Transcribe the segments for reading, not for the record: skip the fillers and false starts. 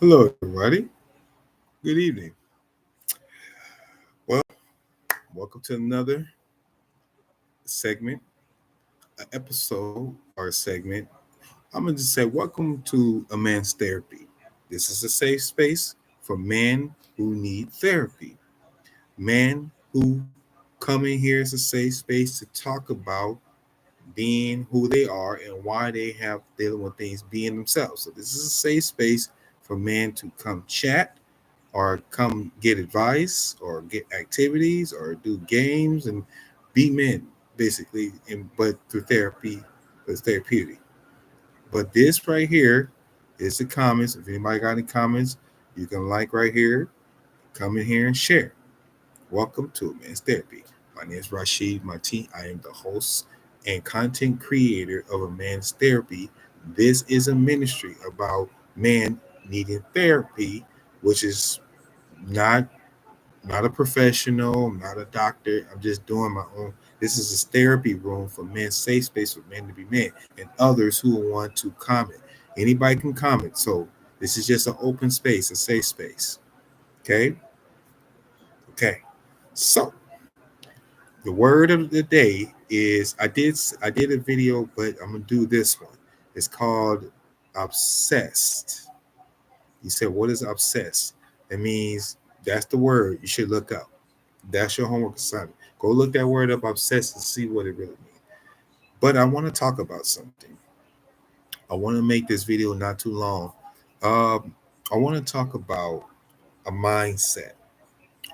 Hello, everybody. Good evening. Well, welcome to another segment, an episode or a segment. I'm going to just say, welcome to A Man's Therapy. This is a safe space for men who need therapy. Men who come in here as a safe space to talk about being who they are and why they have dealing with things being themselves. So, this is a safe space for men to come chat or come get advice or get activities or do games and be men basically but through therapy, it's therapeutic. But this right here is the comments. If anybody got any comments, you can like right here, come in here and share. Welcome to Men's Therapy. My name is Rasheed. I am the host and content creator of A Man's Therapy. This is a ministry about men needing therapy, which is not not a professional. I'm not a doctor. I'm just doing my own. This is a therapy room for men, safe space for men to be men, and others who want to comment. Anybody can comment. So this is just an open space, a safe space. Okay. Okay. So the word of the day is I did a video, but I'm gonna do this one. It's called obsessed. You said, what is obsessed? It means that's the word you should look up. That's your homework assignment. Go look that word up, obsessed, and see what it really means. But I want to talk about something. I want to make this video not too long. Um, I want to talk about a mindset,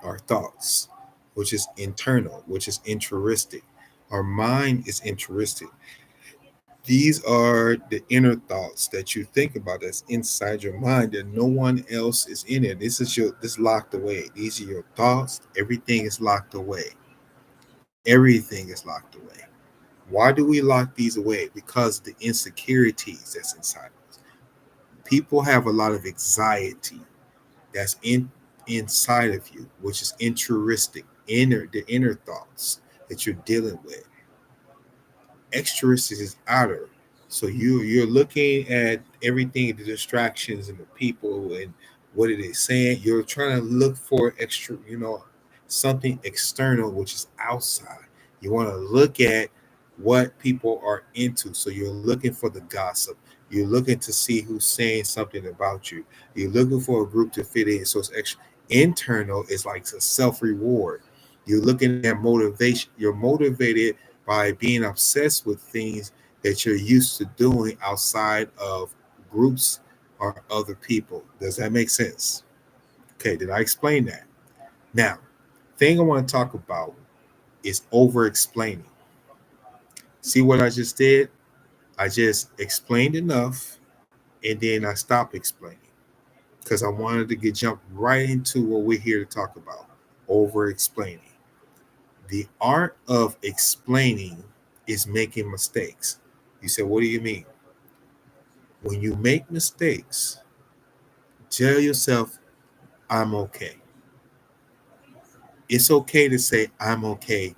our thoughts, which is internal, which is intrinsic. Our mind is intrinsic. These are the inner thoughts that you think about that's inside your mind that no one else is in it. This locked away. These are your thoughts. Everything is locked away. Everything is locked away. Why do we lock these away? Because the insecurities that's inside of us. People have a lot of anxiety that's inside of you, which is intrinsic, the inner thoughts that you're dealing with. Extrinsic is outer. So you're looking at everything, the distractions and the people and what it is saying. You're trying to look for extra, something external, which is outside. You want to look at what people are into. So you're looking for the gossip. You're looking to see who's saying something about you. You're looking for a group to fit in. So it's extra. Internal is like a self reward. You're looking at motivation. You're motivated by being obsessed with things that you're used to doing outside of groups or other people. Does that make sense? Okay, did I explain that? Now, thing I want to talk about is over explaining. See what I just did? I just explained enough and then I stopped explaining because I wanted to get jump right into what we're here to talk about, over explaining. The art of explaining is making mistakes. You said, what do you mean? When you make mistakes, tell yourself, I'm okay. It's okay to say, I'm okay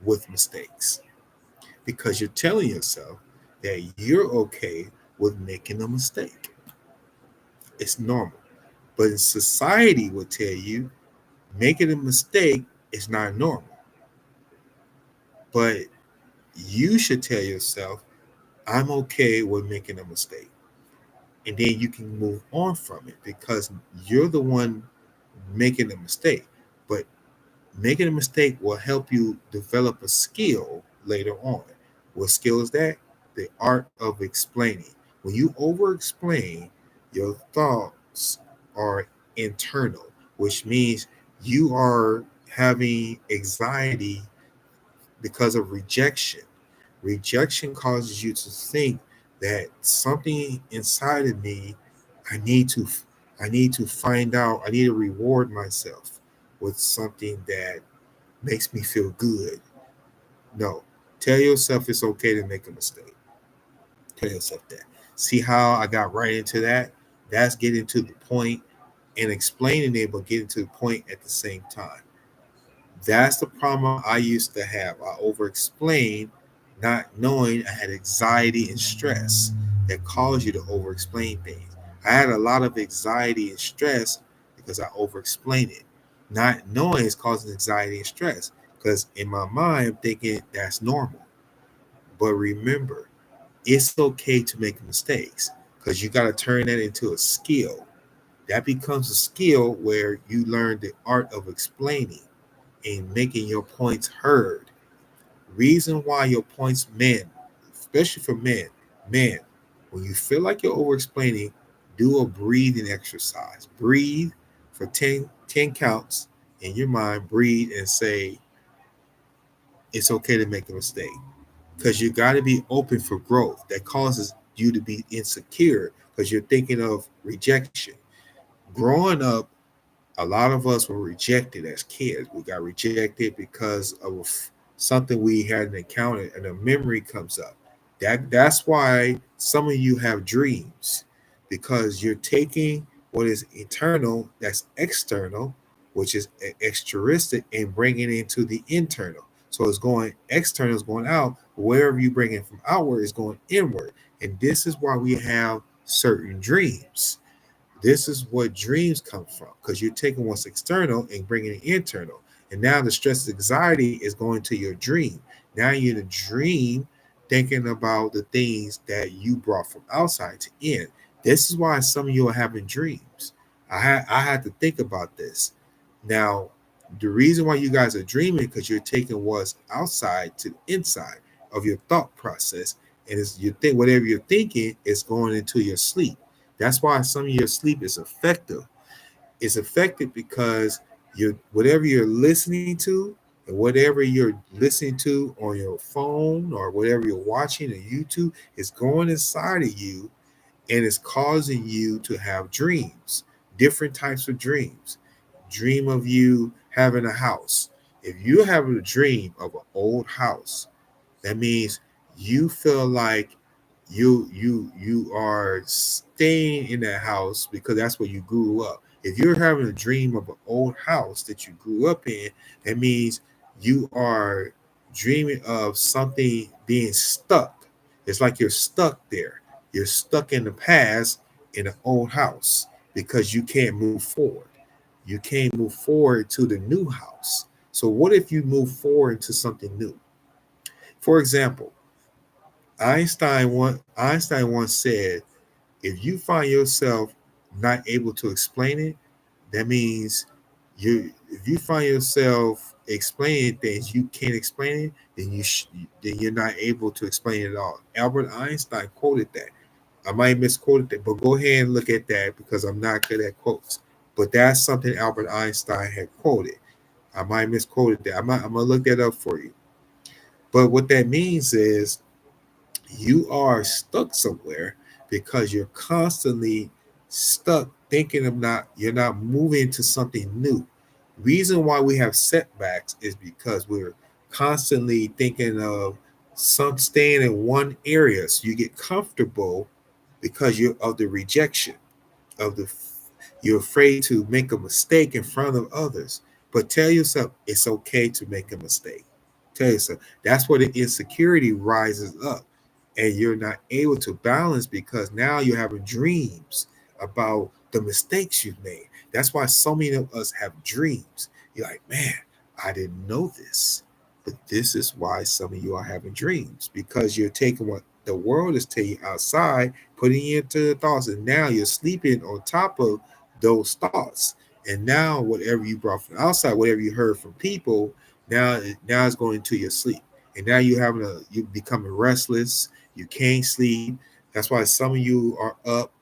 with mistakes because you're telling yourself that you're okay with making a mistake. It's normal. But in society would tell you making a mistake is not normal. But you should tell yourself, I'm okay with making a mistake. And then you can move on from it because you're the one making a mistake. But making a mistake will help you develop a skill later on. What skill is that? The art of explaining. When you over explain, your thoughts are internal, which means you are having anxiety because of rejection. Rejection causes you to think that something inside of me, I need to I need to find out, I need to reward myself with something that makes me feel good. No. Tell yourself it's okay to make a mistake. Tell yourself that. See how I got right into that? That's getting to the point and explaining it, but getting to the point at the same time. That's the problem I used to have. I over explained, not knowing I had anxiety and stress that caused you to over explain things. I had a lot of anxiety and stress because I over explain it, not knowing it's causing anxiety and stress. Because in my mind, I'm thinking that's normal. But remember, it's okay to make mistakes because you got to turn that into a skill. That becomes a skill where you learn the art of explaining and making your points heard. Reason why your points, men, especially for men, when you feel like you're over explaining, do a breathing exercise. Breathe for 10 counts in your mind. Breathe and say, it's okay to make a mistake. Because you got to be open for growth. That causes you to be insecure because you're thinking of rejection. Growing up, a lot of us were rejected as kids. We got rejected because of something we hadn't encountered, and a memory comes up. That's why some of you have dreams, because you're taking what is eternal, that's external, which is exteristic, and bringing it into the internal. So it's going external, is going out. Wherever you bring it from outward is going inward, and this is why we have certain dreams. This is what dreams come from, because you're taking what's external and bringing it internal. And now the stress and anxiety is going to your dream. Now you're in a dream thinking about the things that you brought from outside to in. This is why some of you are having dreams. I had to think about this. Now, the reason why you guys are dreaming because you're taking what's outside to the inside of your thought process. And it's you think whatever you're thinking is going into your sleep. That's why some of your sleep is effective. It's effective because you're whatever you're listening to and whatever you're listening to on your phone or whatever you're watching on YouTube is going inside of you and it's causing you to have dreams, different types of dreams. Dream of you having a house. If you're having a dream of an old house, that means you feel like you are staying in that house because that's where you grew up. If you're having a dream of an old house that you grew up in, that means you are dreaming of something being stuck. It's like you're stuck there. You're stuck in the past in an old house because you can't move forward. You can't move forward to the new house. So what if you move forward to something new? For example, Einstein once said, if you find yourself not able to explain it, that means you. If you find yourself explaining things you can't explain it, then you're not able to explain it at all. Albert Einstein quoted that. I might misquoted that, but go ahead and look at that because I'm not good at quotes. But that's something Albert Einstein had quoted. I might misquoted that. I'm gonna look that up for you. But what that means is you are stuck somewhere because you're constantly stuck thinking of not you're not moving to something new. Reason why we have setbacks is because we're constantly thinking of some staying in one area, so you get comfortable because you're of the rejection of the you're afraid to make a mistake in front of others. But tell yourself it's okay to make a mistake. Tell yourself that's where the insecurity rises up and you're not able to balance because now you're having dreams about the mistakes you've made. That's why so many of us have dreams. You're like, man, I didn't know this. But this is why some of you are having dreams because you're taking what the world is telling you outside, putting it into the thoughts, and now you're sleeping on top of those thoughts. And now, whatever you brought from outside, whatever you heard from people, now it's going into your sleep. And now you becoming restless. You can't sleep. That's why some of you are up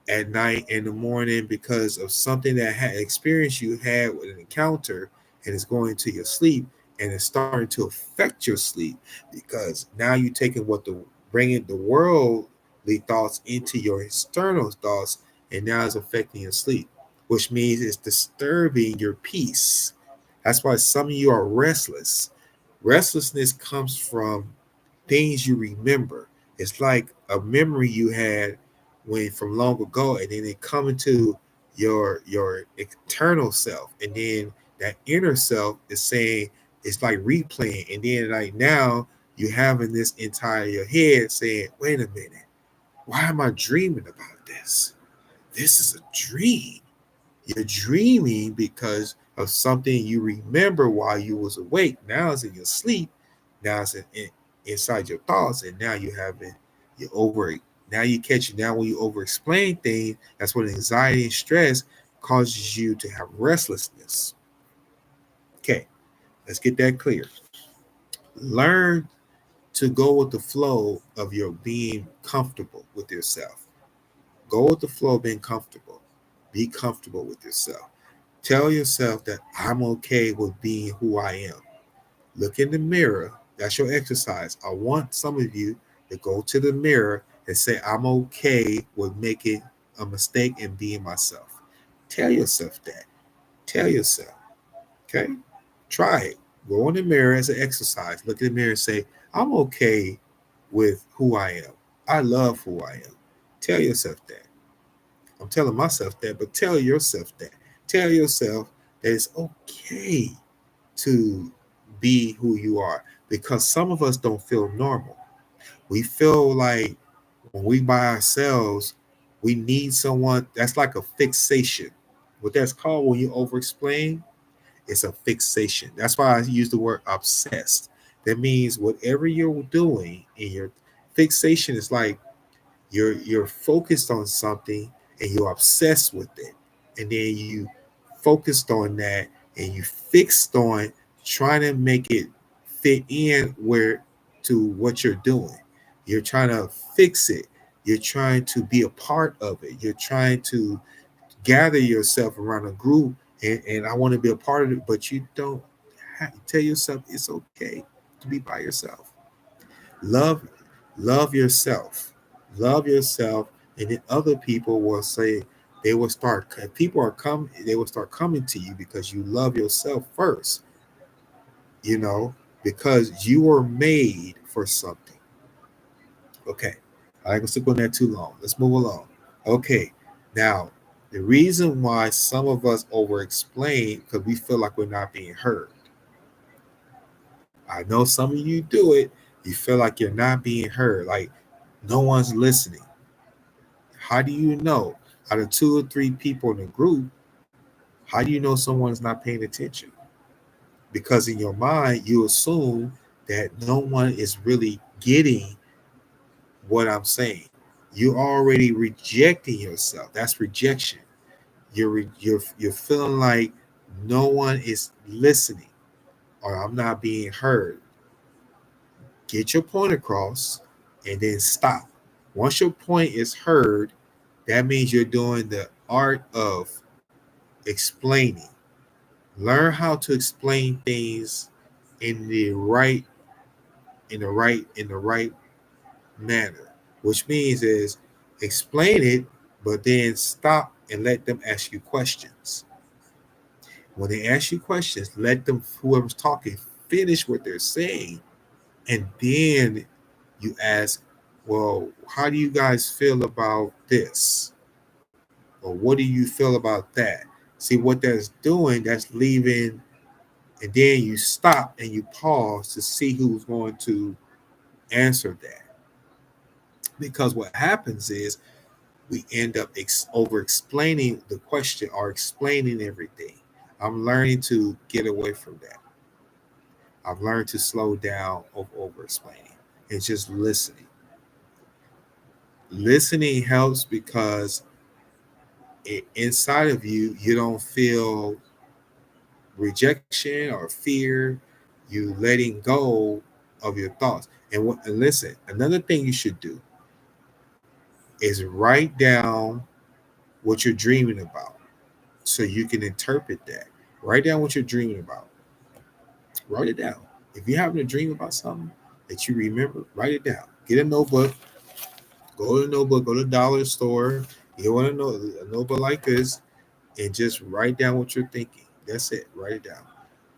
at night in the morning because of something that had experience you had with an encounter and it's going to your sleep and it's starting to affect your sleep because now you're taking what the bringing the worldly thoughts into your external thoughts and now it's affecting your sleep, which means it's disturbing your peace. That's why some of you are restless. Restlessness comes from things you remember. It's like a memory you had when from long ago, and then it come into your eternal self, and then that inner self is saying it's like replaying, and then like now you having this entire your head saying, "Wait a minute, why am I dreaming about this?" This is a dream. You're dreaming because of something you remember while you was awake. Now it's in your sleep. Now it's inside your thoughts, and now you haven't you over. Now you catch it. Now when you over explain things, that's when anxiety and stress causes you to have restlessness. Okay, let's get that clear. Learn to go with the flow of your being comfortable with yourself. Go with the flow of being comfortable. Be comfortable with yourself. Tell yourself that I'm okay with being who I am. Look in the mirror. That's your exercise. I want some of you to go to the mirror and say, I'm okay with making a mistake and being myself. Tell yourself that. Tell yourself. Okay? Try it. Go in the mirror as an exercise. Look in the mirror and say, I'm okay with who I am. I love who I am. Tell yourself that. I'm telling myself that, but tell yourself that. Tell yourself that it's okay to be who you are because some of us don't feel normal. We feel like when we by ourselves, we need someone that's like a fixation. What that's called when you over explain, it's a fixation. That's why I use the word obsessed. That means whatever you're doing in your fixation is like you're focused on something and you're obsessed with it, and then you focused on that and you fixed on trying to make it fit in where to what you're doing. You're trying to fix it. You're trying to be a part of it. You're trying to gather yourself around a group, and I want to be a part of it, but you don't tell yourself it's okay to be by yourself. Love, love yourself. Love yourself, and then other people will say they will start. People are come. They will start coming to you because you love yourself first. You know, because you were made for something. Okay, I ain't gonna stick on that too long. Let's move along. Okay, now the reason why some of us over explain because we feel like we're not being heard. I know some of you do it. You feel like you're not being heard, like no one's listening. How do you know? Out of two or three people in the group, how do you know someone's not paying attention? Because in your mind, you assume that no one is really getting what I'm saying. You're already rejecting yourself. That's rejection. You're feeling like no one is listening or I'm not being heard. Get your point across and then stop. Once your point is heard, that means you're doing the art of explaining. Learn how to explain things in the right manner. Which means is explain it, but then stop and let them ask you questions. When they ask you questions, let them whoever's talking finish what they're saying, and then you ask, well, how do you guys feel about this? Or what do you feel about that? See what that's doing, that's leaving, and then you stop and you pause to see who's going to answer that. Because what happens is we end up over explaining the question or explaining everything. I'm learning to get away from that. I've learned to slow down of over explaining and just listening. Listening helps because inside of you, you don't feel rejection or fear. You letting go of your thoughts. And listen, another thing you should do is write down what you're dreaming about so you can interpret that. Write down what you're dreaming about. Write it down. If you're having a dream about something that you remember, write it down. Get a notebook. Go to a notebook. Go to the dollar store. You want to know a notebook like this, and just write down what you're thinking. That's it. Write it down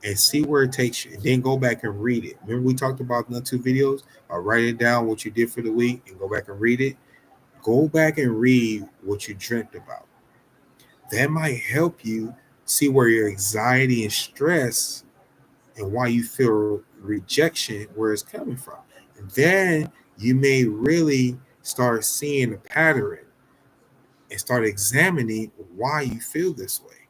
and see where it takes you. And then go back and read it. Remember we talked about the two videos? Or write it down what you did for the week and go back and read it. Go back and read what you dreamt about. That might help you see where your anxiety and stress and why you feel rejection, where it's coming from. And then you may really start seeing a pattern. and start examining why you feel this way.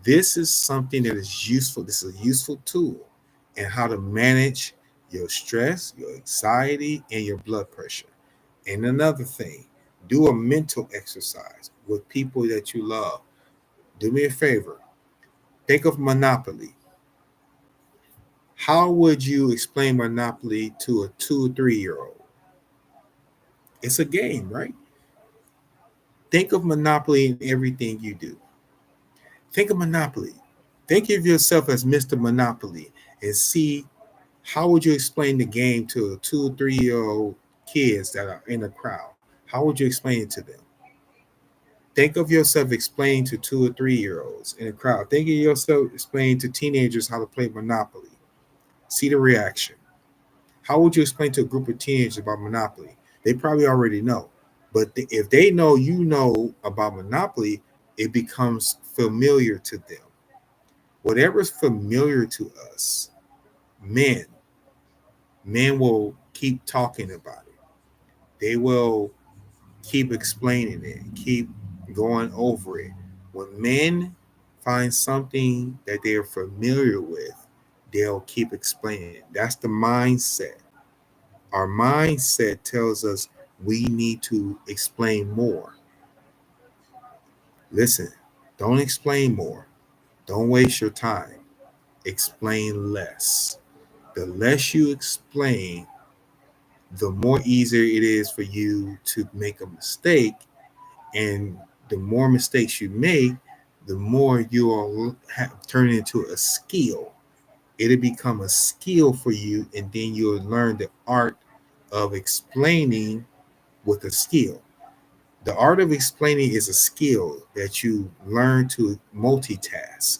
This is something that is useful. This is a useful tool and how to manage your stress, your anxiety, and your blood pressure. And another thing, do a mental exercise with people that you love. Do me a favor. Think of Monopoly. How would you explain Monopoly to a 2 or 3 year old? It's a game, right? Think of Monopoly in everything you do. Think of Monopoly. Think of yourself as Mr. Monopoly and see how would you explain the game to 2 or 3 year old kids that are in a crowd? How would you explain it to them? Think of yourself explaining to 2 or 3 year olds in a crowd. Think of yourself explaining to teenagers how to play Monopoly. See the reaction. How would you explain to a group of teenagers about Monopoly? They probably already know. But if they know you know about Monopoly, it becomes familiar to them. Whatever's familiar to us, men, men will keep talking about it. They will keep explaining it, keep going over it. When men find something that they're familiar with, they'll keep explaining it. That's the mindset. Our mindset tells us we need to explain more. Listen, don't explain more. Don't waste your time. Explain less. The less you explain, the more easier it is for you to make a mistake. And the more mistakes you make, the more you will turn into a skill. It'll become a skill for you, and then you'll learn the art of explaining with a skill. The art of explaining is a skill that you learn to multitask.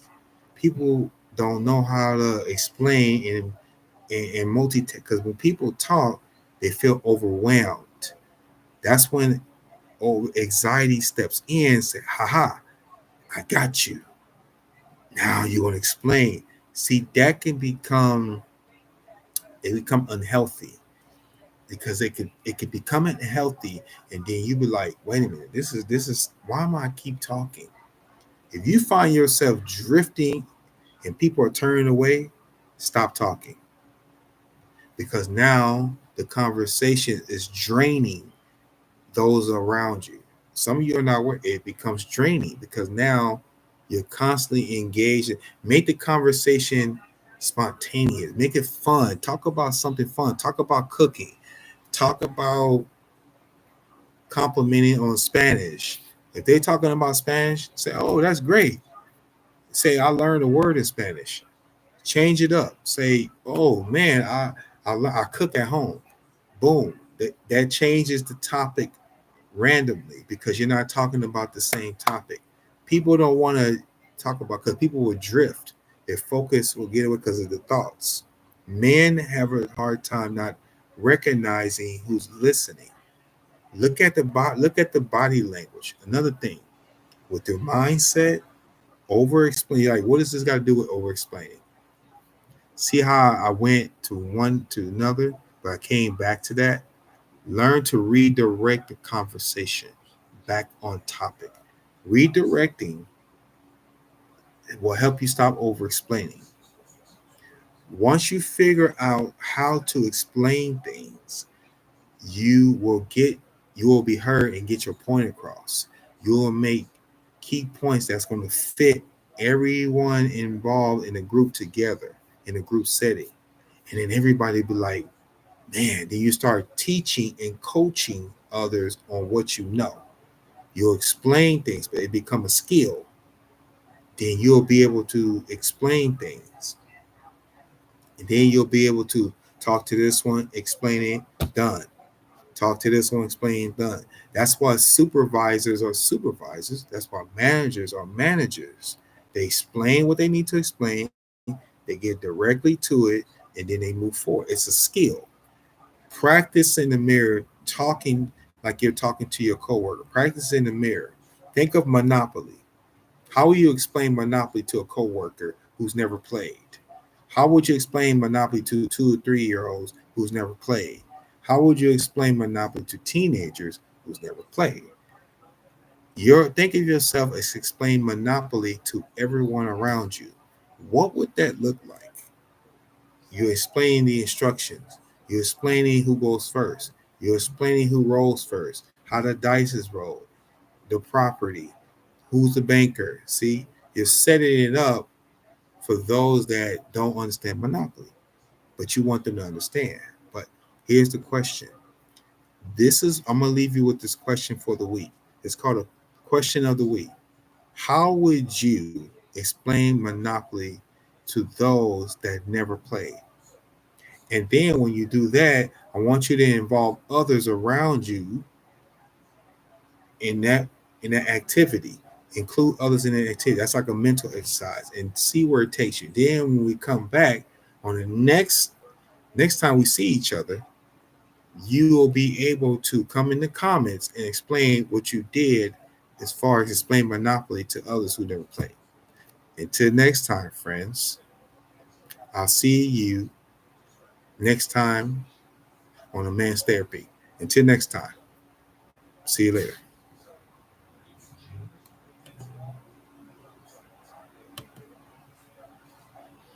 People don't know how to explain and multitask because when people talk, they feel overwhelmed. That's when anxiety steps in and say, haha, I got you. Now you want to explain. See, that can become unhealthy because it could become unhealthy, and then you be like, wait a minute, this is why am I keep talking? If you find yourself drifting and people are turning away, stop talking because now the conversation is draining those around you. Some of you are not aware. It becomes draining because now you're constantly engaged. Make the conversation spontaneous. Make it fun. Talk about something fun. Talk about cooking. Talk about complimenting on Spanish. If they're talking about Spanish, say, "Oh, that's great." Say, "I learned a word in Spanish." Change it up. Say, "Oh man, I cook at home." Boom. That changes the topic randomly because you're not talking about the same topic. People don't want to talk about because people will drift. Their focus will get away because of the thoughts. Men have a hard time not recognizing who's listening. Look at the body language. Another thing with your mindset, over explain. Like, what does this got to do with over explaining? See how I went to one to another, but I came back to that. Learn to redirect the conversation back on topic. Redirecting will help you stop over explaining. Once you figure out how to explain things, you will get you will be heard and get your point across. You will make key points that's going to fit everyone involved in a group together in a group setting. And then everybody be like, man, then you start teaching and coaching others on what you know. You'll explain things, but it become a skill. Then you'll be able to explain things. And then you'll be able to talk to this one, explain it, done. Talk to this one, explain, done. That's why supervisors are supervisors. That's why managers are managers. They explain what they need to explain, they get directly to it, and then they move forward. It's a skill. Practice in the mirror talking like you're talking to your coworker. Practice in the mirror. Think of Monopoly. How will you explain Monopoly to a coworker who's never played? How would you explain Monopoly to 2 or 3 year olds who's never played? How would you explain Monopoly to teenagers who's never played? You're think of yourself as explain Monopoly to everyone around you. What would that look like? You're explaining the instructions. You're explaining who goes first. You're explaining who rolls first, how the dice is rolled, the property, who's the banker. See, you're setting it up for those that don't understand Monopoly, but you want them to understand. But here's the question. I'm gonna leave you with this question for the week. It's called a question of the week. How would you explain Monopoly to those that never played? And then when you do that, I want you to involve others around you in that activity. Include others in that activity. That's like a mental exercise, and see where it takes you. Then when we come back on the next time we see each other, you will be able to come in the comments and explain what you did as far as explain Monopoly to others who never played. Until next time, friends, I'll see you next time on a man's therapy. Until next time, see you later.